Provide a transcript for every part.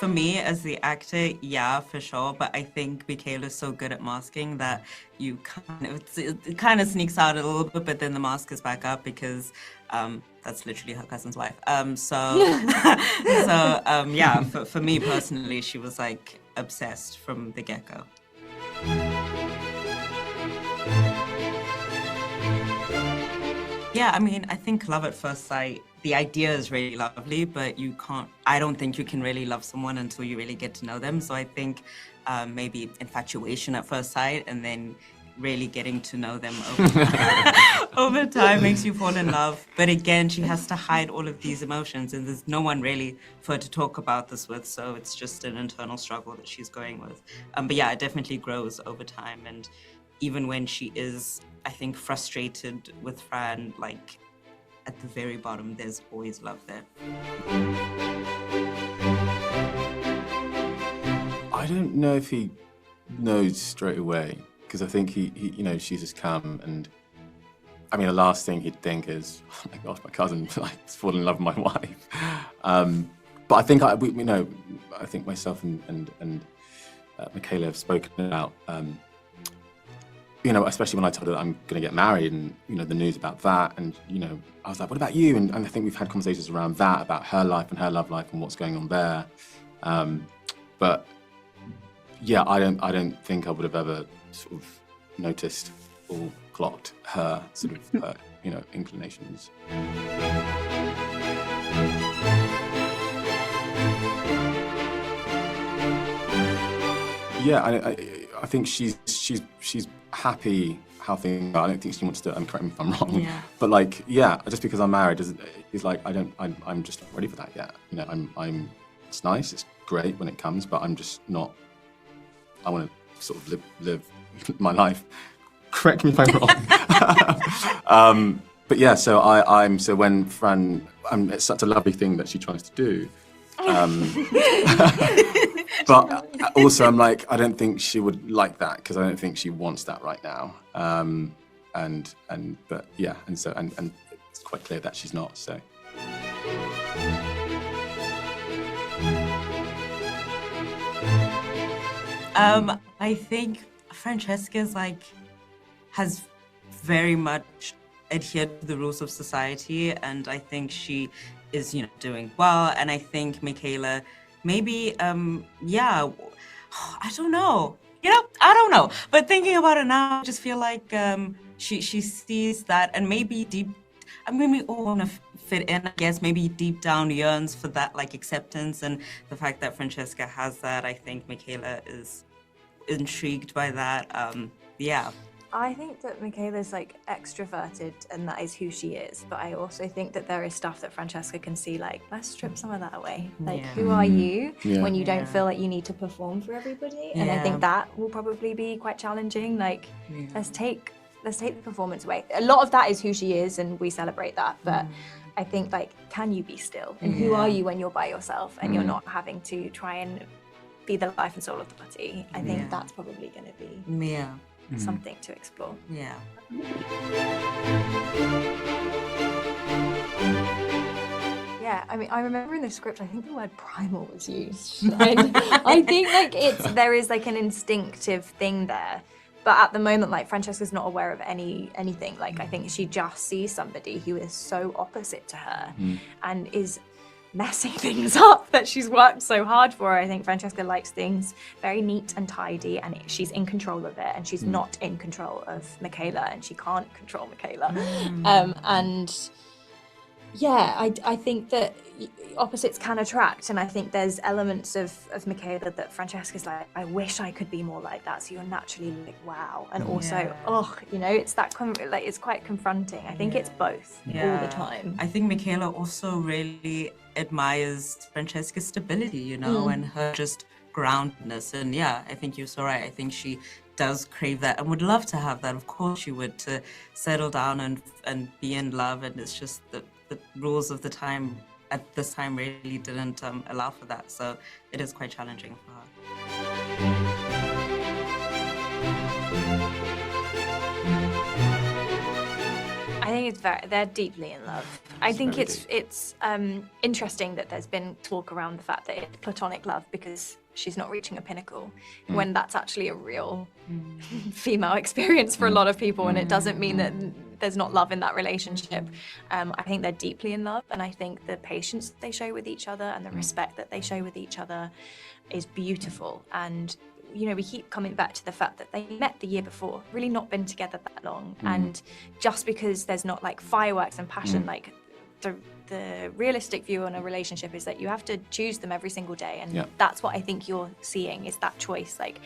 for me as the actor, yeah, for sure. But I think Michaela's so good at masking that you it kind of sneaks out a little bit, but then the mask is back up because that's literally her cousin's wife. Yeah, for me personally, she was like obsessed from the get-go. Yeah, I mean, I think love at first sight, the idea is really lovely, but I don't think you can really love someone until you really get to know them. So I think maybe infatuation at first sight and then really getting to know them over time makes you fall in love. But again, she has to hide all of these emotions and there's no one really for her to talk about this with. So it's just an internal struggle that she's going with. But yeah, it definitely grows over time. And even when she is, I think, frustrated with Fran, like at the very bottom, there's always love there. I don't know if he knows straight away, because I think he she's just come, and I mean, the last thing he'd think is, oh my gosh, my cousin like fallen in love with my wife. But I think I think myself and Michaela have spoken about. Especially when I told her that I'm going to get married and, the news about that. And, I was like, what about you? And I think we've had conversations around that, about her life and her love life and what's going on there. But yeah, I don't think I would have ever sort of noticed or clocked her sort of, inclinations. Yeah, I think she's happy how things are. I don't think she wants to, correct me if I'm wrong, yeah. But like, yeah, just because I'm married is like, I'm just not ready for that yet. It's nice, it's great when it comes, but I'm just not, I want to sort of live my life. Correct me if I'm wrong. But yeah, so when Fran, it's such a lovely thing that she tries to do. But also I'm like, I don't think she would like that because I don't think she wants that right now. But yeah, and it's quite clear that she's not, so. I think Francesca's has very much adhered to the rules of society, and I think she is, doing well. And I think Michaela, maybe, I don't know. I don't know. But thinking about it now, I just feel like she sees that, and maybe we all want to fit in, I guess, maybe deep down yearns for that acceptance, and the fact that Francesca has that, I think Michaela is intrigued by that. Yeah. I think that Michaela's extroverted and that is who she is, but I also think that there is stuff that Francesca can see, let's strip some of that away. Who are you when you don't feel like you need to perform for everybody? And I think that will probably be quite challenging. Let's take the performance away. A lot of that is who she is and we celebrate that, but I think can you be still? And who are you when you're by yourself and you're not having to try and be the life and soul of the party? I think that's probably going to be something to explore. Yeah. Yeah, I mean, I remember in the script, I think the word primal was used. I think there is an instinctive thing there. But at the moment, Francesca's not aware of anything. I think she just sees somebody who is so opposite to her and is messing things up that she's worked so hard for. I think Francesca likes things very neat and tidy, and she's in control of it, and she's not in control of Michaela, and she can't control Michaela. And yeah, I think that opposites can attract, and I think there's elements of Michaela that Francesca's I wish I could be more like that. So you're naturally wow, and also it's that it's quite confronting. I think it's both all the time. I think Michaela also really admires Francesca's stability, and her just groundedness. And yeah, I think you're so right. I think she does crave that and would love to have that. Of course she would, to settle down and be in love. And it's just the rules of the time at this time really didn't allow for that. So it is quite challenging for her. I think think they're deeply in love. I think very it's interesting that there's been talk around the fact that it's platonic love because she's not reaching a pinnacle, when that's actually a real female experience for a lot of people, and it doesn't mean that there's not love in that relationship. I think they're deeply in love, and I think the patience that they show with each other and the respect that they show with each other is beautiful. And you know, we keep coming back to the fact that they met the year before, really not been together that long. And just because there's not like fireworks and passion, like the realistic view on a relationship is that you have to choose them every single day. And that's what I think you're seeing, is that choice. Like,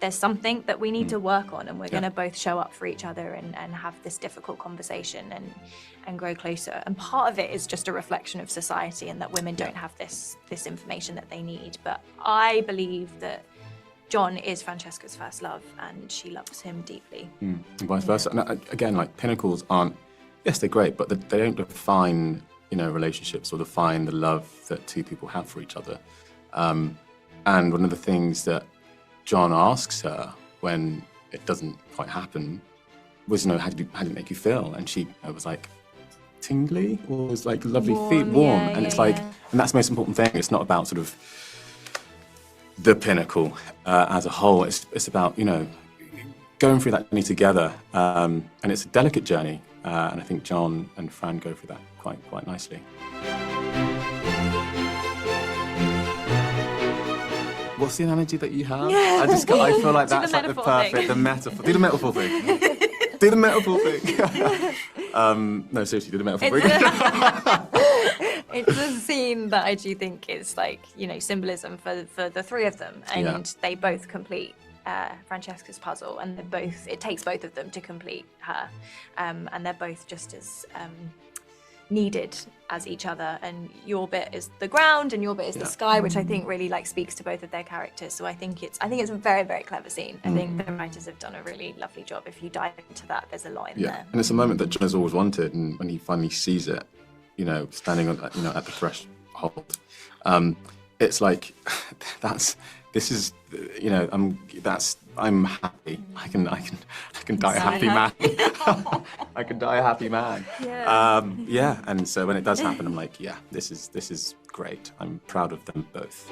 there's something that we need to work on, and we're going to both show up for each other and have this difficult conversation and grow closer. And part of it is just a reflection of society, and that women don't have this information that they need. But I believe that John is Francesca's first love, and she loves him deeply. And vice versa. And again, like, pinnacles aren't, yes, they're great, but they don't define, you know, relationships or define the love that two people have for each other. And one of the things that John asks her when it doesn't quite happen was, you know, how did it make you feel? And she was like, tingly, or was like lovely feet, warm. And it's like, and that's the most important thing. It's not about sort of the pinnacle as a whole. It's about, you know, going through that journey together, and it's a delicate journey, and I think John and Fran go through that quite nicely. What's the analogy that you have? I feel like that's like the perfect, the metaphor. Do the metaphor thing. Do the metaphor thing. No, seriously, do the metaphor thing. It's a scene that I do think is like, you know, symbolism for the three of them, and they both complete Francesca's puzzle, and it takes both of them to complete her, and they're both just as needed as each other, and your bit is the ground and your bit is the sky, which I think really like speaks to both of their characters. So I think it's a very, very clever scene. I think the writers have done a really lovely job. If you dive into that, there's a lot in there. And it's a moment that John has always wanted, and when he finally sees it, you know, standing on, you know, at the threshold, it's like, this is, you know, I'm happy. I can die a happy man. I can die a happy man. And so when it does happen, I'm like, yeah, this is great. I'm proud of them both.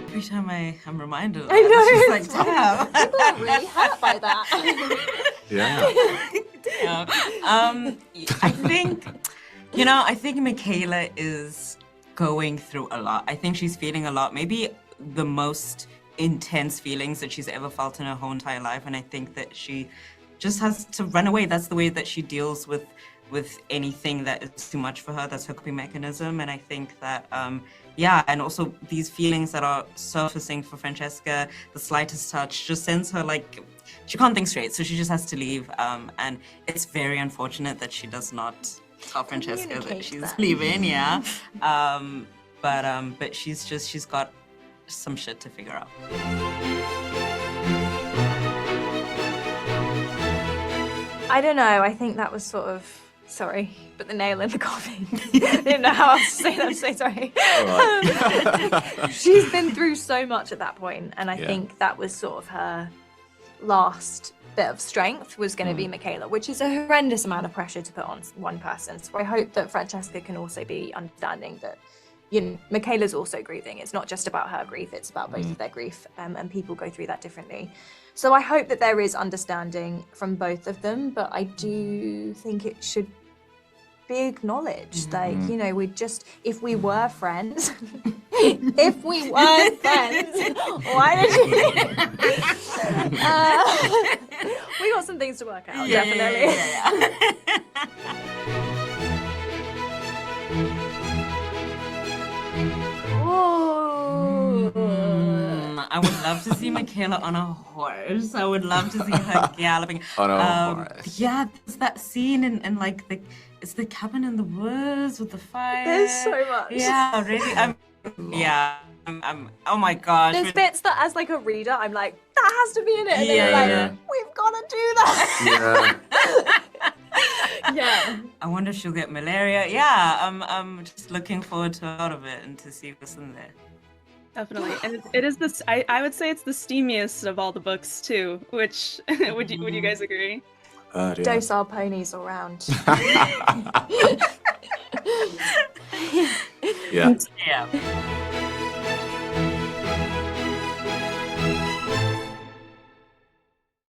Every time I'm reminded of I know. it's just like, damn. People are really hurt by that. I think Michaela is going through a lot. I think she's feeling a lot, maybe the most intense feelings that she's ever felt in her whole entire life. And I think that she just has to run away. That's the way that she deals with anything that is too much for her. That's her coping mechanism. And I think that, and also these feelings that are surfacing for Francesca, the slightest touch just sends her like, she can't think straight. So she just has to leave. And it's very unfortunate that she does not tell Francesca that she's leaving, but she's got some shit to figure out. I don't know, I think that was sort of, sorry, but the nail in the coffin. I didn't know how else to say that, I'm so sorry. She's been through so much at that point, and I think that was sort of her last bit of strength was going to be Michaela, which is a horrendous amount of pressure to put on one person. So I hope that Francesca can also be understanding that, you know, Michaela's also grieving. It's not just about her grief, it's about both of their grief, and people go through that differently. So I hope that there is understanding from both of them, but I do think it should be acknowledged. Like, you know, if we were friends, why did you? We got some things to work out, definitely. I would love to see Michaela on a horse. I would love to see her galloping. On a horse. Yeah, there's that scene in like it's the cabin in the woods with the fire. There's so much. Yeah, really. I'm oh my gosh. There's bits that, as like a reader, I'm like, that has to be in it. And then you're like, we've got to do that. Yeah. I wonder if she'll get malaria. Yeah, I'm just looking forward to a lot of it and to see what's in there. Definitely, and it is this. I would say it's the steamiest of all the books too. Which would you guys agree? Yeah. Docile ponies all round. Yeah. Yeah.